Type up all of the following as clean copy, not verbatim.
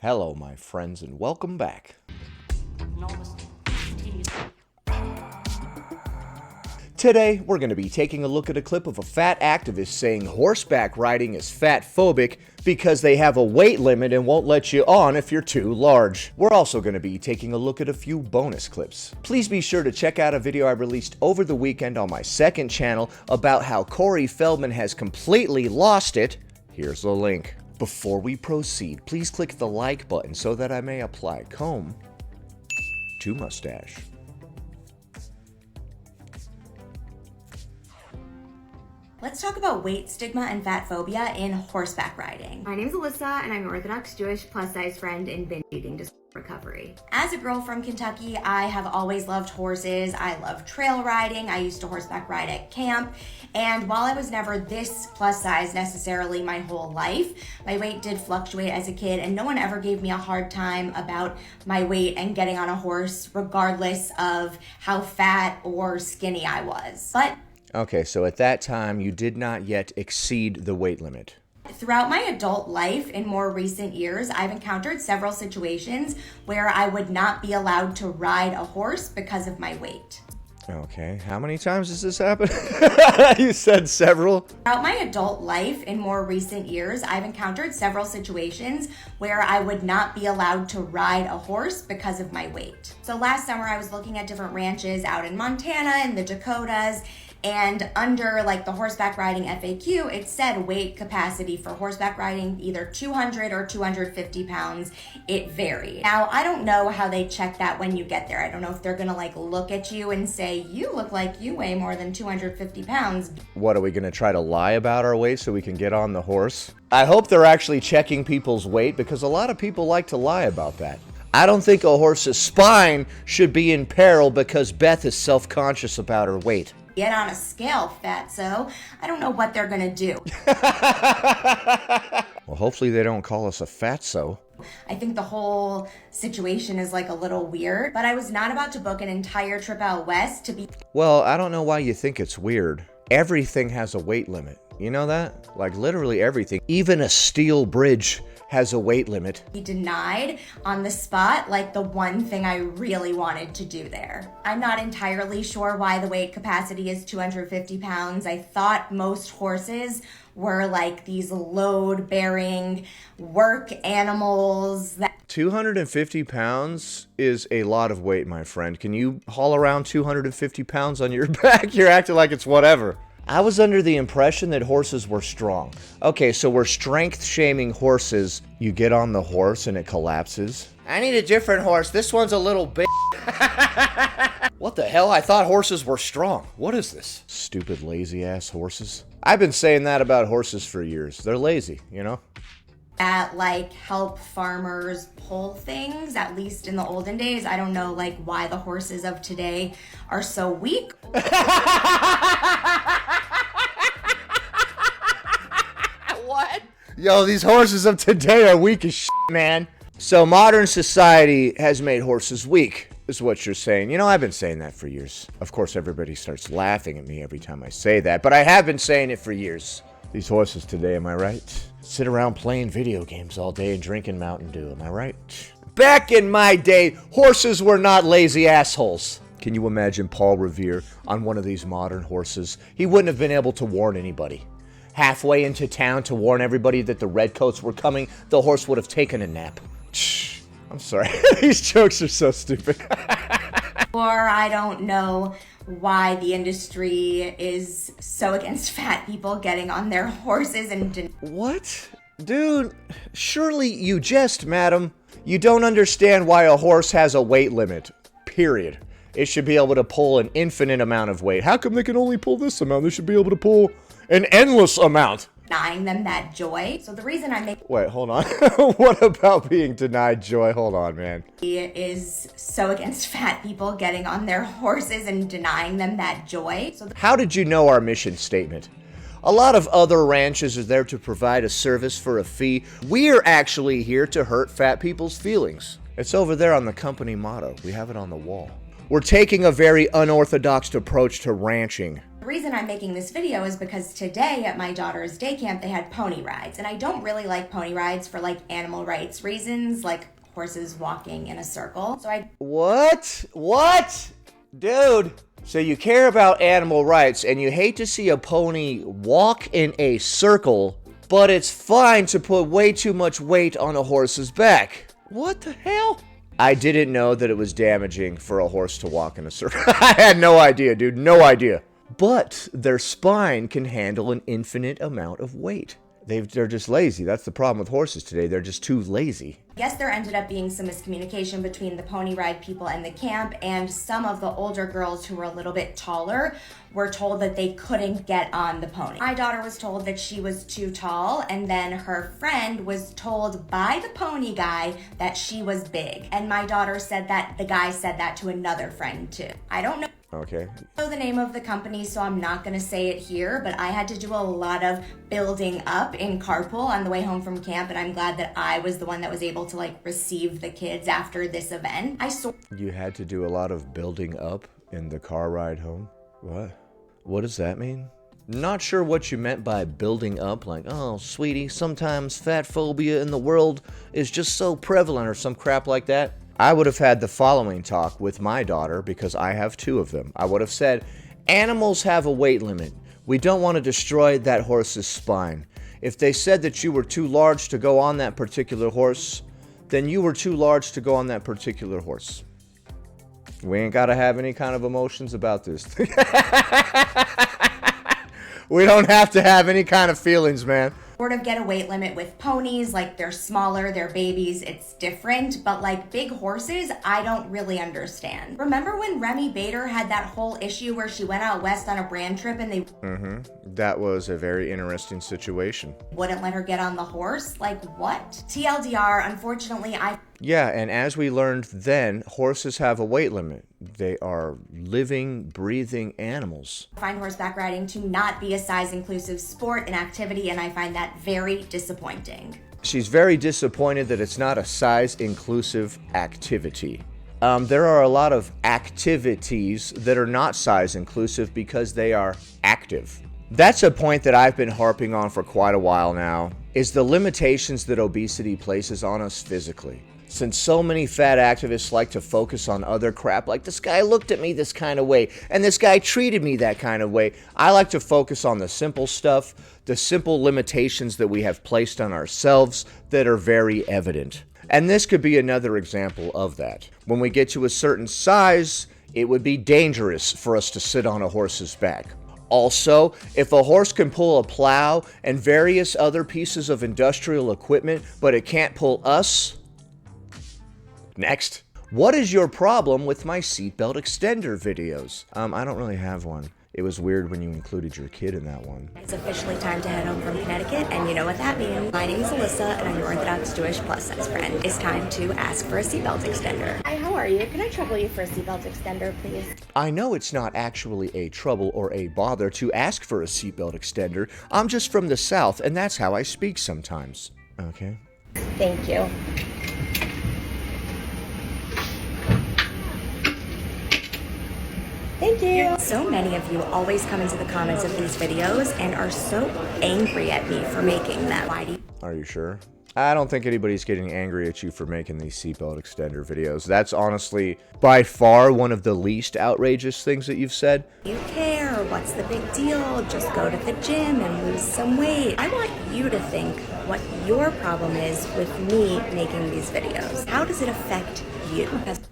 Hello, my friends, and welcome back. Today, we're going to be taking a look at a clip of a fat activist saying horseback riding is fatphobic because they have a weight limit and won't let you on if you're too large. We're also going to be taking a look at a few bonus clips. Please be sure to check out a video I released over the weekend on my second channel about how Corey Feldman has completely lost it. Here's the link. Before we proceed, please click the like button so that I may apply comb to mustache. Let's talk about weight stigma and fat phobia in horseback riding. My name is Alyssa, and I'm an Orthodox Jewish plus-size friend in binge eating disorder recovery. As a girl from Kentucky, I have always loved horses. I love trail riding. I used to horseback ride at camp. And while I was never this plus size necessarily my whole life, my weight did fluctuate as a kid, and no one ever gave me a hard time about my weight and getting on a horse, regardless of how fat or skinny I was. But Okay, so at that time, you did not yet exceed the weight limit. throughout my adult life, in more recent years, I've encountered several situations where I would not be allowed to ride a horse because of my weight. Okay, how many times has this happened? You said several. Throughout my adult life, in more recent years, I've encountered several situations where I would not be allowed to ride a horse because of my weight. So last summer, I was looking at different ranches out in Montana and the Dakotas, and under like the horseback riding FAQ, it said weight capacity for horseback riding, either 200 or 250 pounds. It varied. Now, I don't know how they check that when you get there. I don't know if they're gonna like look at you and say, you look like you weigh more than 250 pounds. What, are we gonna try to lie about our weight so we can get on the horse? I hope they're actually checking people's weight, because a lot of people like to lie about that. I don't think a horse's spine should be in peril because Beth is self-conscious about her weight. Get on a scale, fatso. I don't know what they're gonna do. Well, hopefully they don't call us a fatso. I think the whole situation is like a little weird, but I was not about to book an entire trip out west to be Well, I don't know why you think it's weird. Everything has a weight limit. You know that? Like literally everything. Even a steel bridge has a weight limit. denied on the spot, like the one thing I really wanted to do there. I'm not entirely sure why the weight capacity is 250 pounds. I thought most horses were like these load-bearing work animals that 250 pounds is a lot of weight, my friend. Can you haul around 250 pounds on your back? You're acting like it's whatever. I was under the impression that horses were strong. Okay, so we're strength shaming horses. You get on the horse and it collapses. I need a different horse. This one's a little big. What the hell? I thought horses were strong. What is this? Stupid lazy ass horses. I've been saying that about horses for years. They're lazy, you know? that like help farmers pull things, at least in the olden days. I don't know like why the horses of today are so weak. What? Yo, these horses of today are weak as shit, man. So modern society has made horses weak, is what you're saying. You know, I've been saying that for years. Of course, everybody starts laughing at me every time I say that, but I have been saying it for years. These horses today, am I right? Sit around playing video games all day and drinking Mountain Dew, am I right? Back in my day, horses were not lazy assholes. Can you imagine Paul Revere on one of these modern horses? He wouldn't have been able to warn anybody. Halfway into town to warn everybody that the redcoats were coming, the horse would have taken a nap. I'm sorry, these jokes are so stupid. Or I don't know why the industry is so against fat people getting on their horses and... What? Dude, surely you jest, madam. You don't understand why a horse has a weight limit. Period. It should be able to pull an infinite amount of weight. How come they can only pull this amount? They should be able to pull an endless amount. Denying them that joy. So the reason I make... Wait, hold on. What about being denied joy? Hold on, man. Is so against fat people getting on their horses and denying them that joy. So How did you know our mission statement? A lot of other ranches are there to provide a service for a fee. We're actually here to hurt fat people's feelings. It's over there on the company motto. We have it on the wall. We're taking a very unorthodox approach to ranching. The reason I'm making this video is because today at my daughter's day camp, they had pony rides. And I don't really like pony rides for like animal rights reasons, like horses walking in a circle. What? Dude. So you care about animal rights and you hate to see a pony walk in a circle, but it's fine to put way too much weight on a horse's back. What the hell? I didn't know that it was damaging for a horse to walk in a circle. I had no idea, dude. No idea. But their spine can handle an infinite amount of weight. They're just lazy. That's the problem with horses today. They're just too lazy. I guess there ended up being some miscommunication between the pony ride people and the camp, and some of the older girls who were a little bit taller were told that they couldn't get on the pony. My daughter was told that she was too tall, and then her friend was told by the pony guy that she was big. And my daughter said that the guy said that to another friend too. I don't know. Okay. I know the name of the company, so I'm not gonna say it here, but I had to do a lot of building up in carpool on the way home from camp, and I'm glad that I was the one that was able to like receive the kids after this event. You had to do a lot of building up in the car ride home? What? What does that mean? Not sure what you meant by building up, like, oh, sweetie, sometimes fat phobia in the world is just so prevalent or some crap like that. I would have had the following talk with my daughter, because I have two of them. I would have said, animals have a weight limit. We don't want to destroy that horse's spine. If they said that you were too large to go on that particular horse, then you were too large to go on that particular horse. We ain't got to have any kind of emotions about this. We don't have to have any kind of feelings, man. Sort of get a weight limit with ponies, like they're smaller, they're babies, it's different, but like big horses, I don't really understand. Remember when Remy Bader had that whole issue where she went out west on a brand trip and they That was a very interesting situation. wouldn't let her get on the horse? Like what? TLDR, unfortunately, Yeah, and as we learned then, horses have a weight limit. They are living, breathing animals. find horseback riding to not be a size-inclusive sport and activity, and I find that very disappointing. She's very disappointed that it's not a size-inclusive activity. There are a lot of activities that are not size-inclusive because they are active. That's a point that I've been harping on for quite a while now, is the limitations that obesity places on us physically. Since so many fat activists like to focus on other crap, like this guy looked at me this kind of way, and this guy treated me that kind of way, I like to focus on the simple stuff, the simple limitations that we have placed on ourselves that are very evident. And this could be another example of that. When we get to a certain size, it would be dangerous for us to sit on a horse's back. Also, if a horse can pull a plow and various other pieces of industrial equipment, but it can't pull us, next. What is your problem with my seatbelt extender videos? I don't really have one. It was weird when you included your kid in that one. It's officially time to head home from Connecticut, and you know what that means. My name is Alyssa, and I'm your Orthodox Jewish plus-size friend. It's time to ask for a seatbelt extender. Hi, how are you? Can I trouble you for a seatbelt extender, please? I know it's not actually a trouble or a bother to ask for a seatbelt extender. I'm just from the South, and that's how I speak sometimes. Okay. Thank you. Thank you. So many of you always come into the comments of these videos and are so angry at me for making them. Why do you? Are you sure? I don't think anybody's getting angry at you for making these seatbelt extender videos. That's honestly by far one of the least outrageous things that you've said. You care? What's the big deal? Just go to the gym and lose some weight. I want you to think what your problem is with me making these videos. How does it affect you?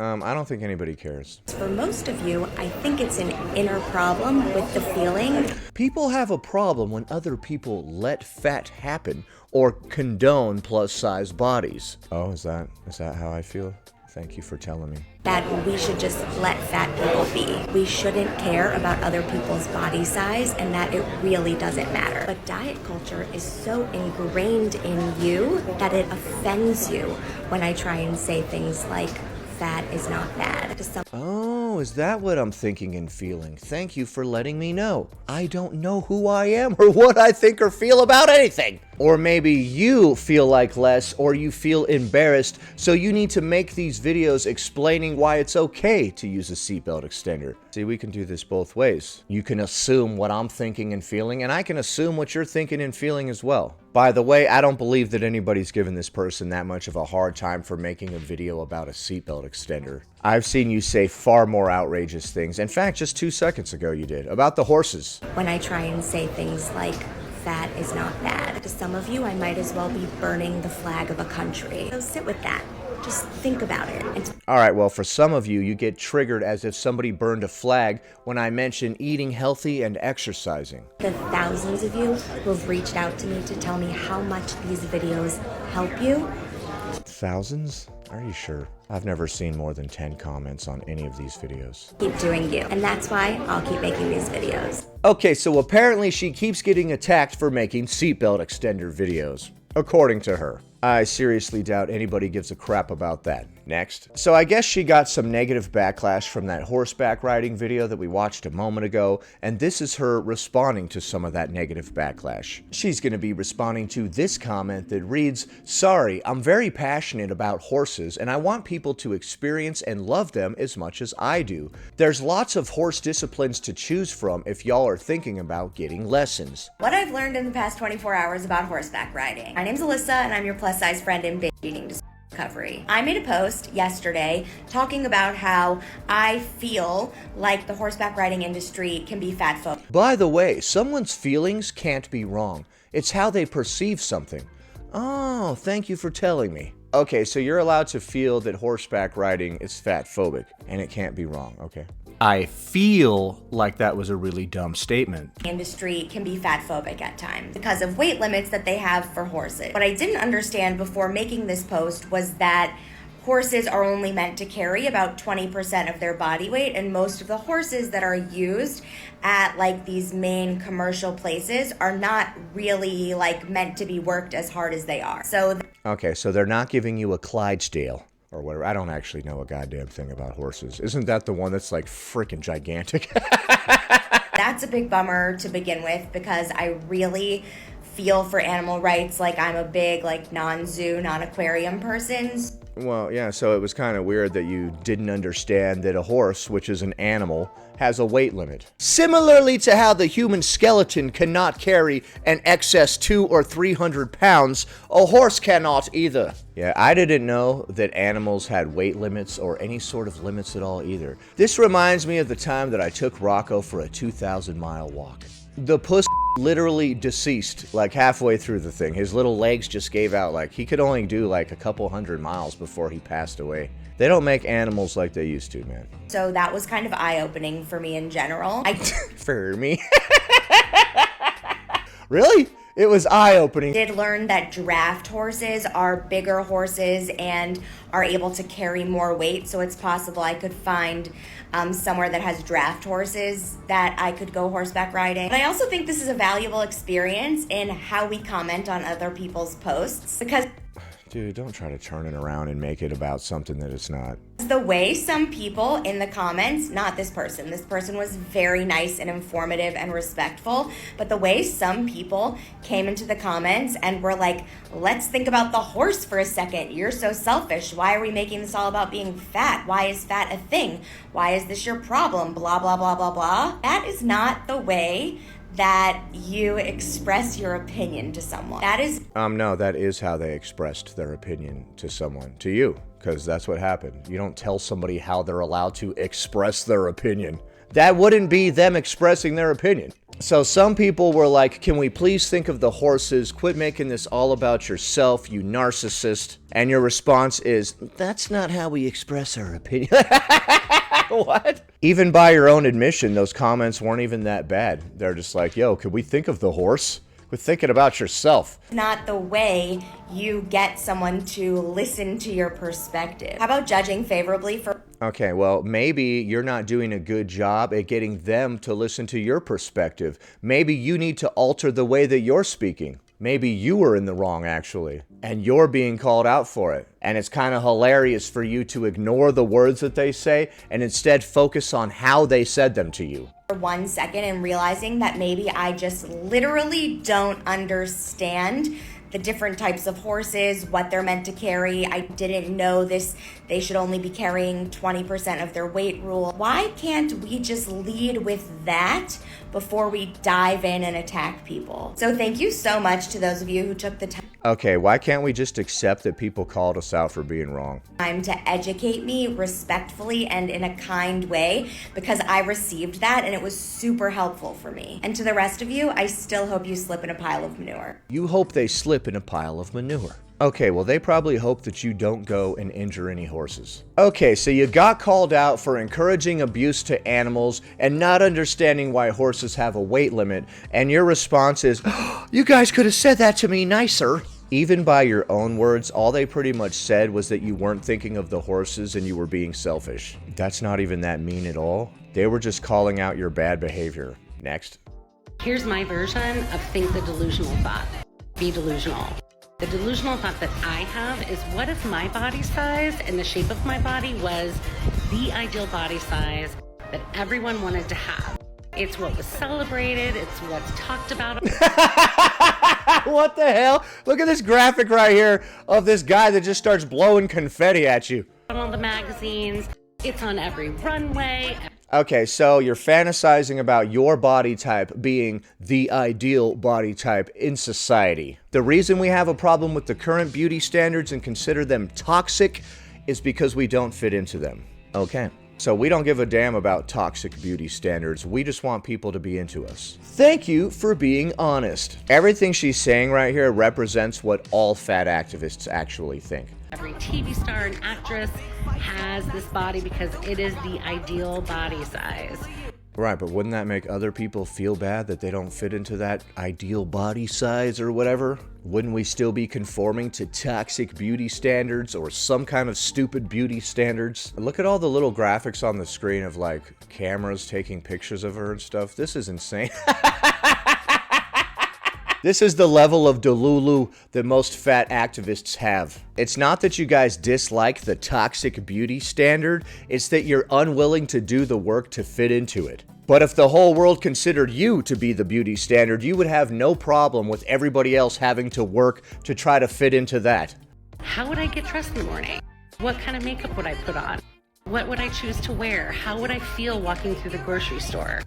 I don't think anybody cares. For most of you, I think it's an inner problem with the feeling. People have a problem when other people let fat happen or condone plus-size bodies. Oh, is that how I feel? Thank you for telling me. That we should just let fat people be. We shouldn't care about other people's body size, and that it really doesn't matter. But diet culture is so ingrained in you that it offends you when I try and say things like fat is not bad. To some Oh, is that what I'm thinking and feeling? Thank you for letting me know. I don't know who I am or what I think or feel about anything. Or maybe you feel like less or you feel embarrassed, so you need to make these videos explaining why it's okay to use a seatbelt extender. See, we can do this both ways. You can assume what I'm thinking and feeling, and I can assume what you're thinking and feeling as well. By the way, I don't believe that anybody's given this person that much of a hard time for making a video about a seatbelt extender. I've seen you say far more outrageous things. In fact, just 2 seconds ago you did, about the horses. when I try and say things like fat is not bad. To some of you, I might as well be burning the flag of a country. So sit with that. Just think about it. All right, well, for some of you, you get triggered as if somebody burned a flag when I mention eating healthy and exercising. The thousands of you who have reached out to me to tell me how much these videos help you. Thousands? Are you sure? I've never seen more than 10 comments on any of these videos. Keep doing you. And that's why I'll keep making these videos. Okay, so apparently she keeps getting attacked for making seatbelt extender videos, according to her. I seriously doubt anybody gives a crap about that. Next. So I guess she got some negative backlash from that horseback riding video that we watched a moment ago, and this is her responding to some of that negative backlash. She's going to be responding to this comment that reads, "Sorry, I'm very passionate about horses, and I want people to experience and love them as much as I do. There's lots of horse disciplines to choose from if y'all are thinking about getting lessons." What I've learned in the past 24 hours about horseback riding. My name's Alyssa, and I'm your plus-size friend in binge eating recovery. I made a post yesterday talking about how I feel like the horseback riding industry can be fatphobic. By the way, someone's feelings can't be wrong. It's how they perceive something. Oh, thank you for telling me. Okay, so you're allowed to feel that horseback riding is fatphobic, and it can't be wrong, okay? I feel like that was a really dumb statement. Industry can be fatphobic at times because of weight limits that they have for horses. What I didn't understand before making this post was that horses are only meant to carry about 20% of their body weight, and most of the horses that are used at like these main commercial places are not really like meant to be worked as hard as they are. So Okay, so they're not giving you a Clydesdale or whatever. I don't actually know a goddamn thing about horses. Isn't that the one that's like freaking gigantic? that's a big bummer to begin with because I really feel for animal rights. Like I'm a big like non-zoo, non-aquarium person. Well, yeah, so it was kind of weird that you didn't understand that a horse, which is an animal, has a weight limit. Similarly to how the human skeleton cannot carry an excess 200 or 300 pounds, a horse cannot either. Yeah, I didn't know that animals had weight limits or any sort of limits at all either. This reminds me of the time that I took Rocco for a 2,000-mile walk. The puss literally deceased like halfway through the thing. His little legs just gave out. Like he could only do like a couple 100 miles before he passed away. They don't make animals like they used to, man. So that was kind of eye-opening for me in general. For me? Really? It was eye-opening. I did learn that draft horses are bigger horses and are able to carry more weight, so it's possible I could find somewhere that has draft horses that I could go horseback riding. But I also think this is a valuable experience in how we comment on other people's posts because Dude, don't try to turn it around and make it about something that it's not. the way some people in the comments, not this person was very nice and informative and respectful, but the way some people came into the comments and were like, let's think about the horse for a second. You're so selfish. Why are we making this all about being fat? Why is fat a thing? Why is this your problem? Blah, blah, blah, blah, blah. That is not the way that you express your opinion to someone. That is... No, that is how they expressed their opinion to someone, to you, because that's what happened. You don't tell somebody how they're allowed to express their opinion. That wouldn't be them expressing their opinion. So some people were like, can we please think of the horses? Quit making this all about yourself, you narcissist. And your response is, that's not how we express our opinion. What? Even by your own admission, those comments weren't even that bad. They're just like, yo, could we think of the horse? Quit thinking about yourself. Not the way you get someone to listen to your perspective. How about judging favorably for... Okay, well, maybe you're not doing a good job at getting them to listen to your perspective. Maybe you need to alter the way that you're speaking. Maybe you were in the wrong, actually, and you're being called out for it. And it's kind of hilarious for you to ignore the words that they say and instead focus on how they said them to you. For 1 second and realizing that maybe I just literally don't understand the different types of horses, what they're meant to carry. I didn't know this. They should only be carrying 20% of their weight rule. Why can't we just lead with that before we dive in and attack people? So thank you so much to those of you who took the time Okay, why can't we just accept that people called us out for being wrong? to educate me respectfully and in a kind way, because I received that and it was super helpful for me. And to the rest of you, I still hope you slip in a pile of manure. You hope they slip in a pile of manure. Okay, well, they probably hope that you don't go and injure any horses. Okay, so you got called out for encouraging abuse to animals and not understanding why horses have a weight limit, and your response is, "Oh, you guys could have said that to me nicer." Even by your own words, all they pretty much said was that you weren't thinking of the horses and you were being selfish. That's not even that mean at all. They were just calling out your bad behavior. Next. Here's my version of think the delusional thought. Be delusional. The delusional thought that I have is, what if my body size and the shape of my body was the ideal body size that everyone wanted to have? It's what was celebrated. It's what's talked about. What the hell? Look at this graphic right here of this guy that just starts blowing confetti at you. On all the magazines. It's on every runway. Okay, so you're fantasizing about your body type being the ideal body type in society. The reason we have a problem with the current beauty standards and consider them toxic is because we don't fit into them. Okay. So we don't give a damn about toxic beauty standards. We just want people to be into us. Thank you for being honest. Everything she's saying right here represents what all fat activists actually think. Every TV star and actress has this body because it is the ideal body size. Right, but wouldn't that make other people feel bad that they don't fit into that ideal body size or whatever? Wouldn't we still be conforming to toxic beauty standards or some kind of stupid beauty standards? Look at all the little graphics on the screen of like cameras taking pictures of her and stuff. This is insane. This is the level of delulu that most fat activists have. It's not that you guys dislike the toxic beauty standard, it's that you're unwilling to do the work to fit into it. But if the whole world considered you to be the beauty standard, you would have no problem with everybody else having to work to try to fit into that. How would I get dressed in the morning? What kind of makeup would I put on? What would I choose to wear? How would I feel walking through the grocery store?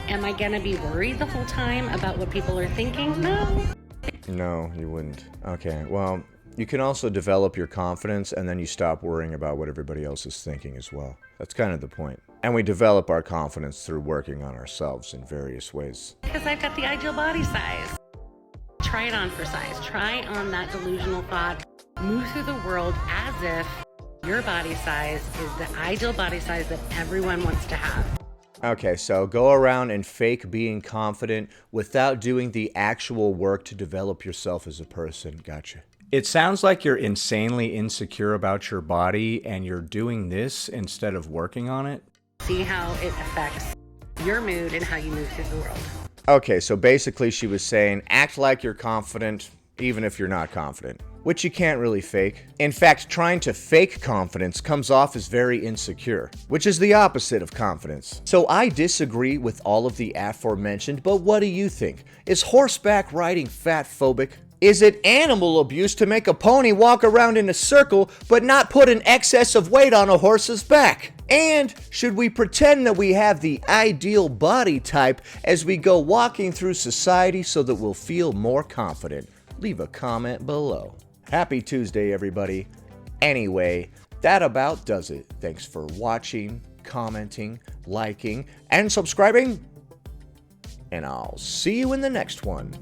Am I gonna be worried the whole time about what people are thinking? No. No, you wouldn't. Okay, well, you can also develop your confidence and then you stop worrying about what everybody else is thinking as well. That's kind of the point. And we develop our confidence through working on ourselves in various ways. Because I've got the ideal body size. Try it on for size. Try on that delusional thought. Move through the world as if your body size is the ideal body size that everyone wants to have. Okay, so go around and fake being confident without doing the actual work to develop yourself as a person. Gotcha. It sounds like you're insanely insecure about your body and you're doing this instead of working on it. See how it affects your mood and how you move through the world. Okay, so basically she was saying, act like you're confident even if you're not confident, which you can't really fake. In fact, trying to fake confidence comes off as very insecure, which is the opposite of confidence. So I disagree with all of the aforementioned, but what do you think? Is horseback riding fatphobic? Is it animal abuse to make a pony walk around in a circle but not put an excess of weight on a horse's back? And should we pretend that we have the ideal body type as we go walking through society so that we'll feel more confident? Leave a comment below. Happy Tuesday, everybody. Anyway, that about does it. Thanks for watching, commenting, liking, and subscribing. And I'll see you in the next one.